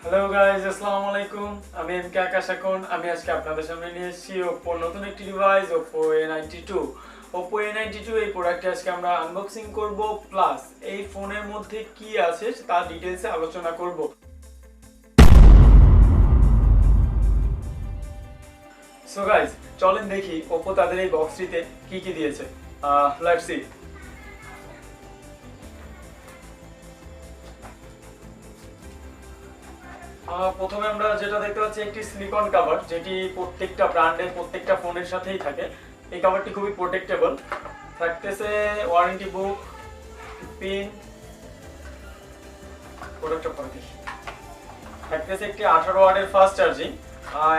Hello guys, আসসালামু আলাইকুম। আমি এম কে আকাশ এখন। আমি আজকে আপনাদের সামনে নিয়ে এসেছি Oppo নতুন একটি device Oppo A92। Oppo A92 এই প্রোডাক্টটি আজকে আমরা আনবক্সিং করব, প্লাস এই ফোনের মধ্যে কি আছে তার ডিটেইলসে আলোচনা করব। সো গাইস, চলেন দেখি Oppo তাদের এই বক্সটিতে কি কি দিয়েছে। Let's see. প্রথমে আমরা যেটা দেখতে পাচ্ছি একটি সিলিকন কভার, যেটি প্রত্যেকটা ব্র্যান্ডের প্রত্যেকটা ফোনের সাথেই থাকে। এই কভারটি খুবই প্রোটেক্টেবল। থাকতেছে ওয়ারেন্টি বুক, পিন, প্রোডাক্টটা পরে দেখি। থাকতেছে একটি 18 ওয়াটের ফাস্ট চার্জিং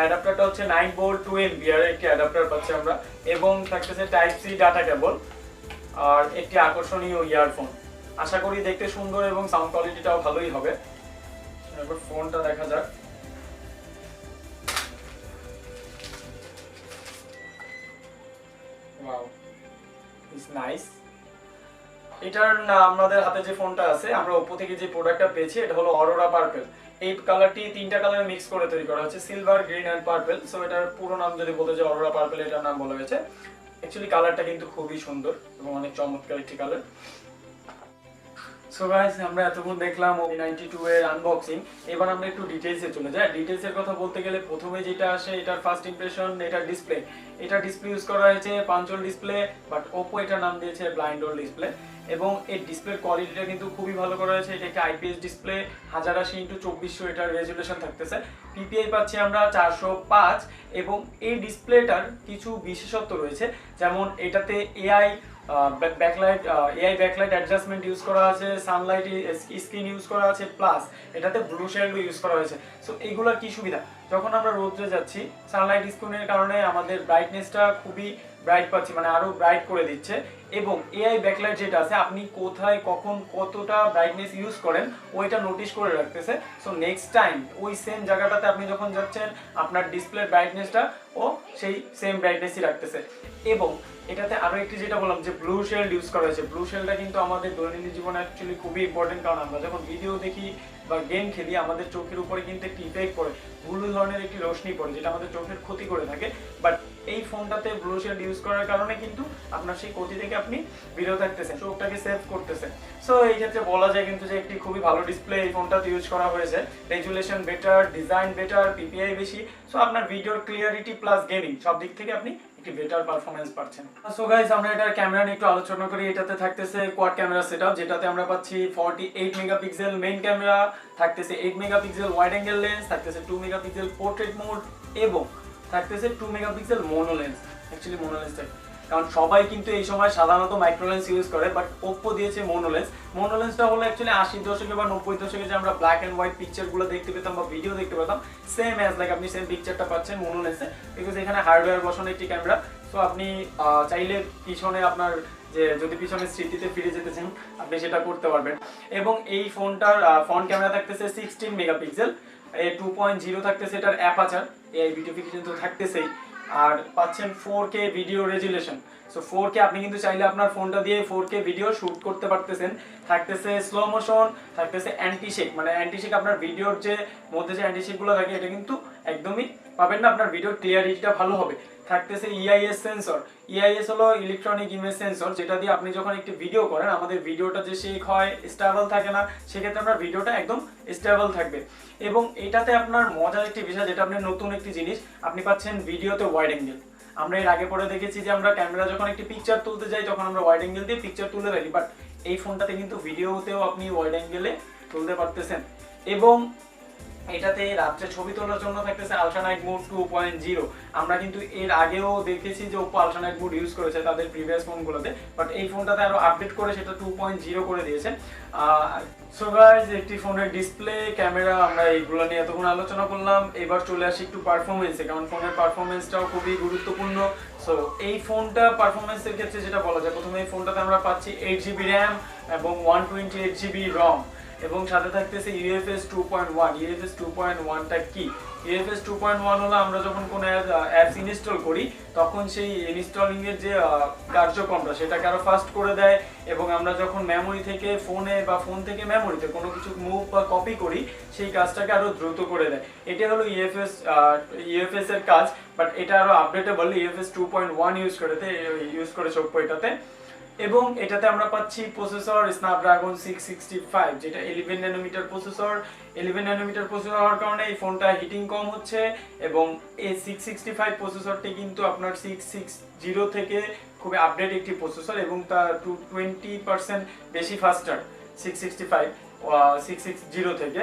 অ্যাডাপ্টারটা হচ্ছে 9 ভোল্ট 2 এমপিআর একটি অ্যাডাপ্টার পাচ্ছি আমরা, এবং থাকতেছে টাইপ সি ডাটা কেবল আর একটি আকর্ষণীয় ইয়ারফোন। আশা করি দেখতে সুন্দর এবং সাউন্ড কোয়ালিটিটাও ভালোই হবে। এবার ফোনটা দেখা যাক। Wow, it's nice. এটার আমাদের হাতে যে ফোনটা আছে, আমরা Oppo থেকে যে প্রোডাক্টটা পেয়েছি এটা হলো অরোরা পার্পল। এই কালারটি তিনটা কালার মিক্স করে তৈরি করা হচ্ছে, silver, green and purple. So এটার পুরো নাম যদি বলতে যে অরোরা পার্পল এটার নাম বলা হয়েছে। অ্যাকচুয়ালি কালারটা কিন্তু খুবই সুন্দর এবং অনেক চমৎকার একটি কালার। সো গাইস, আমরা এতক্ষণ দেখলাম A92 এর আনবক্সিং। এবার আমরা একটু ডিটেইলসে চলে যাই। ডিটেইলসের কথা বলতে গেলে প্রথমে যেটা আসে এটার ফার্স্ট ইমপ্রেশন, এটার ডিসপ্লে। এটা ডিসপ্লে ইউজ করা হয়েছে পাঞ্চল ডিসপ্লে, বাট Oppo এটার নাম দিয়েছে ব্লাইন্ড হোল ডিসপ্লে। এবং এই ডিসপ্লের কোয়ালিটিটা কিন্তু খুবই ভালো করা হয়েছে। এটা একটা আইপিএস ডিসপ্লে, 1080x2400 এটার রেজুলেশন থাকতেছে। পিপিআই পাচ্ছি আমরা 405। এবং এই ডিসপ্লেটার কিছু বিশেষত্ব রয়েছে, যেমন এটাতে এআই ব্যাকলাইট অ্যাডজাস্টমেন্ট ইউজ করা আছে, সানলাইট স্ক্রিন ইউজ করা আছে, প্লাস এটাতে ব্লু শেডও ইউজ করা হয়েছে। সো এইগুলোর কি সুবিধা, যখন আমরা রোদ্রে যাচ্ছি সানলাইট স্ক্রিনের কারণে আমাদের ব্রাইটনেসটা খুবই ব্রাইট পাচ্ছি, মানে আরো ব্রাইট করে দিচ্ছে। এবং এআই ব্যাকলাইট যেটা আছে, আপনি কোথায় কখন কতটা ব্রাইটনেস ইউজ করেন ওইটা নোটিশ করে রাখতেছে। সো নেক্সট টাইম ওই সেম জায়গাটাতে আপনি যখন যাচ্ছেন আপনার ডিসপ্লের ব্রাইটনেসটা ও সেই সেম ব্রাইটনেসই রাখতেছে। এবং এটাতে আরো একটি যেটা বললাম যে ব্লু শেড ইউজ করা হয়েছে। ব্লু শেডটা কিন্তু আমাদের দৈনন্দিন জীবনে অ্যাকচুয়ালি খুবই ইম্পর্টেন্ট, কারণ আমরা যখন ভিডিও দেখি বা গেম খেলি আমাদের চোখের উপরে কিন্তু একটি ইফেক্ট পড়ে, ব্লু ধরনের একটি রোশনি পড়ে, যেটা আমাদের চোখের ক্ষতি করে থাকে। বাট এই ফোনটাতে ব্লু শেড ইউজ করার কারণে কিন্তু আপনার সেই ক্ষতি থেকে আপনি বিরত থাকতেছেন, চোখটাকে সেভ করতেছে। সো এই ক্ষেত্রে বলা যায় কিন্তু যে একটি খুবই ভালো ডিসপ্লে এই ফোনটাতে ইউজ করা হয়েছে। Resolution better, design better, PPI বেশি। সো আপনার ভিডিওর ক্লিয়ারিটি প্লাস গেমিং সব দিক থেকে আপনি একটি বেটার পারফরম্যান্স পাচ্ছেন। সো গাইস, আমরা এটার ক্যামেরা নিয়ে একটু আলোচনা করি। এটাতে থাকতেছে কোয়াড ক্যামেরা সেটআপ, যেটাতে আমরা পাচ্ছি 48 মেগাপিক্সেল মেইন ক্যামেরা, থাকতেছে 8 মেগাপিক্সেল ওয়াইড অ্যাঙ্গেল লেন্স, থাকতেছে 2 মেগাপিক্সেল পোর্ট্রেট মোড, এবং থাকতেছে 2 megapixel mono lens. Actually mono লেন্সটাই, কারণ সবাই কিন্তু এই সময় সাধারণত মাইক্রো লেন্স ইউজ করে, বাট Oppo দিয়েছে মোনো লেন্স। মোনো লেন্সটা হলো অ্যাকচুয়ালি 80 দশকে বা 90 দশকে যে আমরা ব্ল্যাক এন্ড হোয়াইট পিকচারগুলো দেখতে পেতাম বা ভিডিও দেখতে পেতাম, সেম অ্যাজ লাইক আপনি সেম পিকচারটা পাচ্ছেন মোনো লেন্সে, বিকজ এখানে হার্ডওয়্যার বসানো একটি ক্যামেরা। সো আপনি চাইলে পিছনে আপনার যে যদি পিছনে স্মৃতিতে ফিরে যেতে চান আপনি সেটা করতে পারবেন। এবং এই ফোনটার ফ্রন্ট ক্যামেরা থাকতেছে 16 মেগাপিক্সেল, 2.0 থাকতেছে এটার অ্যাপারচার, এআই বিউটিফিকেশন তো থাকতেছেই। আর পাচ্ছেন 4K video resolution. So 4K আপনি কিন্তু চাইলে আপনার ফোনটা দিয়ে 4K ভিডিও শুট করতে পারতেছেন। থাকতেছে স্লো মোশন, থাকতেছে অ্যান্টি শেক, মানে অ্যান্টি শেক আপনার ভিডিওর যে মধ্যে যে অ্যান্টি শেকগুলো থাকে এটা কিন্তু একদমই পাবেন না, আপনার ভিডিওর ক্লিয়ারিটিটা ভালো হবে। থাকতেছে ইআইএস সেন্সর। ইআইএস হলো ইলেকট্রনিক ইমেজ সেন্সর, যেটা দিয়ে আপনি যখন একটি ভিডিও করেন আমাদের ভিডিওটা যে শেক হয়, স্টেবল থাকে না, সেক্ষেত্রে আপনার ভিডিওটা একদম স্টেবল থাকবে। এবং এটাতে আপনার মজার একটি বিষয়, যেটা আপনি নতুন একটি জিনিস আপনি পাচ্ছেন ভিডিওতে ওয়াইড অ্যাঙ্গেল। আমরা এর আগে পরে দেখেছি যে আমরা ক্যামেরা যখন একটি পিকচার তুলতে যাই তখন আমরা ওয়াইড অ্যাঙ্গেল দিয়ে পিকচার তুলে রাখি, বাট এই ফোনটাতে কিন্তু ভিডিওতেও আপনি ওয়াইড অ্যাঙ্গেলে তুলতে পারতেছেন। এবং এটাতে রাত্রে ছবি তোলার জন্য থাকতেছে আলট্রা নাইট মোড 2.0। আমরা কিন্তু এর আগেও দেখেছি যে Oppo ultra night mode use করেছে তাদের প্রিভিয়াস ফোনগুলোতে, বাট এই ফোনটাতে আরো আপডেট করে সেটা 2.0 করে দিয়েছে। সো গাইস, একটি ফোনের ডিসপ্লে, ক্যামেরা, আমরা এইগুলো নিয়ে এতক্ষণ আলোচনা করলাম। এবার চলে আসি একটু পারফরমেন্সে, কারণ ফোনের পারফরমেন্সটাও খুবই গুরুত্বপূর্ণ। সো এই ফোনটা পারফরমেন্সের ক্ষেত্রে যেটা বলা যায়, প্রথমে এই ফোনটাতে আমরা পাচ্ছি 8GB র্যাম এবং 128GB রম। এবং সাথে থাকতেছে UFS 2.1। UFS 2.1টা কি? UFS 2.1 হলো আমরা যখন কোনো অ্যাপস ইনস্টল করি তখন সেই ইনস্টলিং এর যে কার্যক্রমটা সেটাকে আরো ফাস্ট করে দেয়, এবং আমরা যখন মেমোরি থেকে ফোনে বা ফোন থেকে মেমোরিতে কোনো কিছু মুভ বা কপি করি সেই কাজটাকে আরো দ্রুত করে দেয়। এটা হলো UFS এর কাজ, বাট এটা আরো আপডেটেবল। UFS 2.1 ইউজ করেছে Oppo এটাতে, এবং এটাতে আমরা পাচ্ছি প্রসেসর স্ন্যাপড্রাগন 665, যেটা 11 ন্যানোমিটার প্রসেসর। 11 ন্যানোমিটার প্রসেসর হওয়ার কারণে এই ফোনটা হিটিং কম হচ্ছে, এবং এই 665 প্রসেসরটি কিন্তু আপনার 660 থেকে খুবই আপডেট একটি প্রসেসর, এবং তা 20% বেশি ফাস্টার 660 থেকে।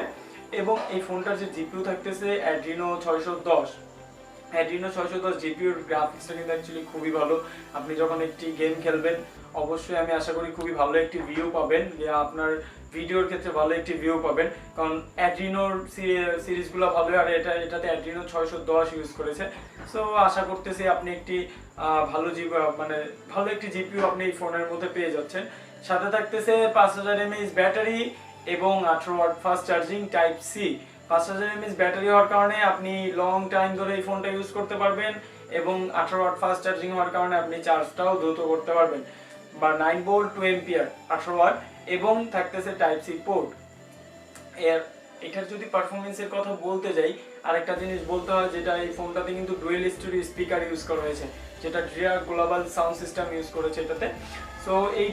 এবং এই ফোনটার যে জিপিইউ থাকতেছে Adreno 610 জিপিইউর গ্রাফিক্সটা কিন্তু অ্যাকচুয়ালি খুবই ভালো। আপনি যখন একটি গেম খেলবেন অবশ্যই আমি আশা করি খুবই ভালো একটি ভিউ পাবেন, আপনার ভিডিওর ক্ষেত্রে ভালো একটি ভিউ পাবেন, কারণ অ্যাড্রিনোর সিরিজগুলো ভালো, আর এটাতে Adreno 610 ইউজ করেছে। সো আশা করতেছি আপনি একটি ভালো একটি জিপিইউ আপনি এই ফোনের মধ্যে পেয়ে যাচ্ছেন। সাথে থাকতেছে 5000 mAh ব্যাটারি এবং 18 watt fast charging type C. 5000 mAh battery হওয়ার কারণে আপনি লং টাইম ধরে এই ফোনটা ইউজ করতে পারবেন, এবং 18 ওয়াট ফাস্ট চার্জিং হওয়ার কারণে আপনি চার্জটাও দ্রুত করতে পারবেন, বা 9 ভোল্ট 2 এম্পিয়ার 18 ওয়াট, এবং থাকতেছে টাইপ সি পোর্ট। এটার যদি পারফরমেন্সের কথা বলতে যাই, আরেকটা জিনিস বলতে হয়, যেটা এই ফোনটাতে কিন্তু ডুয়েল স্টুডিও স্পিকার ইউজ করা হয়েছে, যেটা Dirac global sound system use করেছে এটাতে। সো এই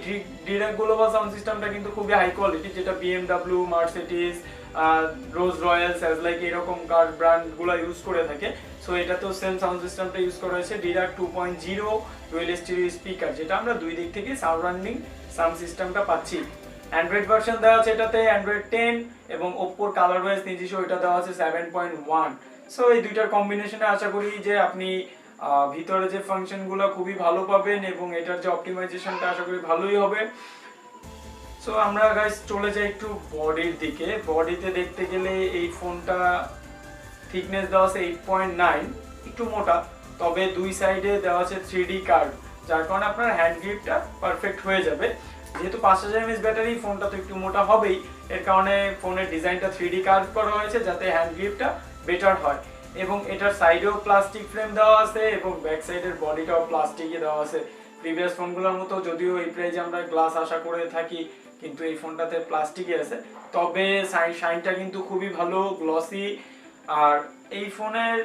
ডিরাক গ্লোবাল সাউন্ড সিস্টেমটা কিন্তু খুবই হাই কোয়ালিটি, যেটা BMW, মার্সিডিজ, রোজ রয়্যাল, স্যাজলাইক এরকম কার ব্র্যান্ডগুলো ইউজ করে থাকে। সো এটাতেও সেম সাউন্ড সিস্টেমটা ইউজ করা হয়েছে, ডিরাক 2.0 ডুয়েল স্টিরিও স্পিকার, যেটা আমরা দুই দিক থেকে সারাউন্ডিং সাউন্ড সিস্টেমটা পাচ্ছি। অ্যান্ড্রয়েড ভার্সন দেওয়া আছে এটাতে অ্যান্ড্রয়েড 10, এবং ওপ্পোর কালার ওয়াইজ নিজস্ব এটা দেওয়া আছে 7.1। সো এই দুইটার কম্বিনেশনে আশা করি যে আপনি ভিতরে যে ফাংশনগুলো খুবই ভালো পাবেন, এবং এটার যে অপটিমাইজেশনটা আশা করি ভালোই হবে। সো আমরা গাইস চলে যাই একটু বডির দিকে। বডিতে দেখতে গেলে এই ফোনটা থিকনেস দেওয়া আছে 8.9, একটু মোটা, তবে দুই সাইডে দেওয়া আছে 3D কার্ভ, যার কারণে আপনার হ্যান্ড গ্রিপটা পারফেক্ট হয়ে যাবে। যেহেতু 5000 mAh ব্যাটারি, ফোনটা তো একটু মোটা হবেই, এর কারণে ফোনের ডিজাইনটা 3D কার্ভ করা হয়েছে যাতে হ্যান্ড গ্রিপটা বেটার হয়। এবং এটার সাইডেও প্লাস্টিক ফ্রেম দেওয়া আছে, এবং ব্যাক সাইডের বডিটাও প্লাস্টিকই দেওয়া আছে। প্রিভিয়াস ফোনগুলোর মতো যদিও এই প্রাইজে আমরা গ্লাস আশা করে থাকি, কিন্তু এই ফোনটাতে প্লাস্টিকই আছে, তবে শাইনটা কিন্তু খুবই ভালো, গ্লসি। আর এই ফোনের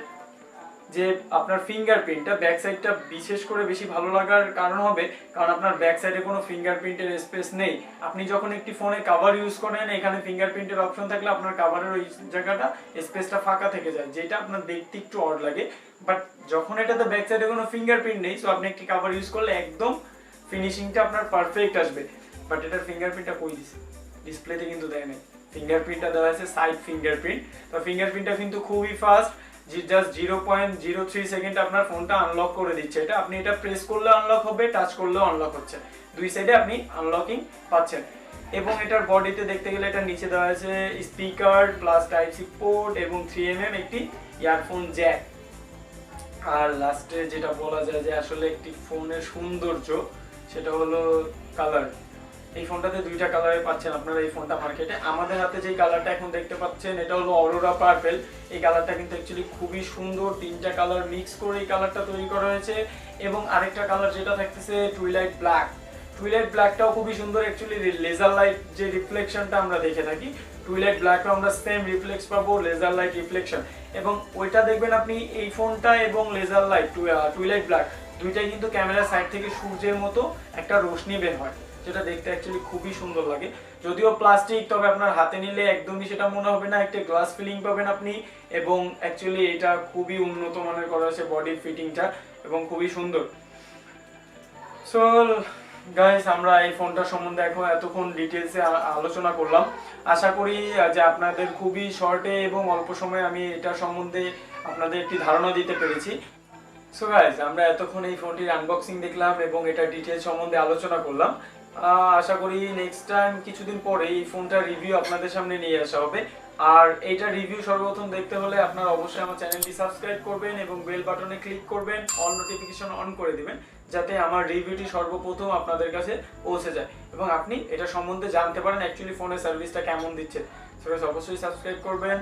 যে আপনার ফিঙ্গারপ্রিন্টটা ব্যাক সাইডটা বিশেষ করে বেশি ভালো লাগার কারণ হবে, কারণ আপনার ব্যাক সাইডে কোনো ফিঙ্গারপ্রিন্টের স্পেস নেই। আপনি যখন একটি ফোনে কভার ইউজ করেন, এখানে ফিঙ্গারপ্রিন্টের অপশন থাকলে আপনার কভারের ওই জায়গাটা স্পেসটা ফাঁকা থেকে যায়, যেটা আপনার দেখতে একটু অড লাগে। বাট যখন এটাতে ব্যাক সাইডে কোনো ফিঙ্গারপ্রিন্ট নেই, সো আপনি একটি কভার ইউজ করলে একদম ফিনিশিংটা আপনার পারফেক্ট আসবে। বাট এটার ফিঙ্গারপ্রিন্টটা কই দিছে? ডিসপ্লেতে কিন্তু দেয় নাই। ফিঙ্গারপ্রিন্টটা দেওয়া আছে সাইড ফিঙ্গারপ্রিন্ট, তো ফিঙ্গারপ্রিন্টটা কিন্তু খুবই ফাস্ট, জাস্ট 0.03 সেকেন্ড আপনার ফোনটা আনলক করে দিচ্ছে। এটা আপনি এটা প্রেস করলে আনলক হবে, টাচ করলেও আনলক হচ্ছে, দুই সাইডে আপনি আনলকিং পাচ্ছেন। এবং এটার বডিতে দেখতে গেলে এটার নিচে দেওয়া আছে speaker plus type C port এবং 3mm একটি ইয়ারফোন জ্যাক। আর লাস্টে যেটা বলা যায় যে আসলে একটি ফোনের সৌন্দর্য, সেটা হলো কালার। এই ফোনটাতে দুইটা কালারে পাচ্ছেন আপনারা এই ফোনটা মার্কেটে। আমাদের হাতে যে কালারটা এখন দেখতে পাচ্ছেন এটা হলো অরোরা পার্পল। এই কালারটা কিন্তু অ্যাকচুয়ালি খুবই সুন্দর, তিনটা কালার মিক্স করে এই কালারটা তৈরি করা হয়েছে। এবং আরেকটা কালার যেটা থাকতেছে টুইলাইট ব্ল্যাক। টুইলাইট ব্ল্যাকটাও খুবই সুন্দর, অ্যাকচুয়ালি লেজার লাইট যে রিফ্লেকশনটা আমরা দেখে থাকি, টুইলাইট ব্ল্যাকও আমরা সেম রিফ্লেক্স পাবো, লেজার লাইট রিফ্লেকশন। এবং ওইটা দেখবেন আপনি এই ফোনটা এবং লেজার লাইট টুইলাইট ব্ল্যাক দুইটাই কিন্তু ক্যামেরার সাইড থেকে সূর্যের মতো একটা রোশনি বের হয়, যেটা দেখতে অ্যাকচুয়ালি খুবই সুন্দর লাগে। যদিও প্লাস্টিক, তবে আপনার হাতে নিলে একদমই সেটা মনে হবে না, একটা গ্লাস ফিলিং পাবেন আপনি। এবং অ্যাকচুয়ালি এটা খুবই উন্নত মানের করা আছে বডি ফিটিংটা, এবং খুবই সুন্দর। সো গাইস, আমরা এই ফোনটা সম্বন্ধে এখন এতক্ষণ ডিটেলসে আলোচনা করলাম। আশা করি যে আপনাদের খুবই শর্টে এবং অল্প সময়ে আমি এটা সম্বন্ধে আপনাদের একটি ধারণা দিতে পেরেছি। সো গাইস, আমরা এতক্ষণ এই ফোনটির আনবক্সিং দেখলাম এবং এটা ডিটেলস সম্বন্ধে আলোচনা করলাম। আশা করি নেক্সট টাইম কিছুদিন পরে এই ফোনটার রিভিউ আপনাদের সামনে নিয়ে আসা হবে। আর এইটা রিভিউ সর্বপ্রথম দেখতে হলে আপনারা অবশ্যই আমার চ্যানেলটি সাবস্ক্রাইব করবেন এবং বেল বাটনে ক্লিক করবেন, অল নোটিফিকেশন অন করে দিবেন, যাতে আমার রিভিউটি সর্বপ্রথম আপনাদের কাছে পৌঁছে যায়। এবং আপনি এটা সম্বন্ধে জানতে পারেন অ্যাকচুয়ালি ফোনের সার্ভিসটা কেমন দিচ্ছে। সো অবশ্যই সাবস্ক্রাইব করবেন।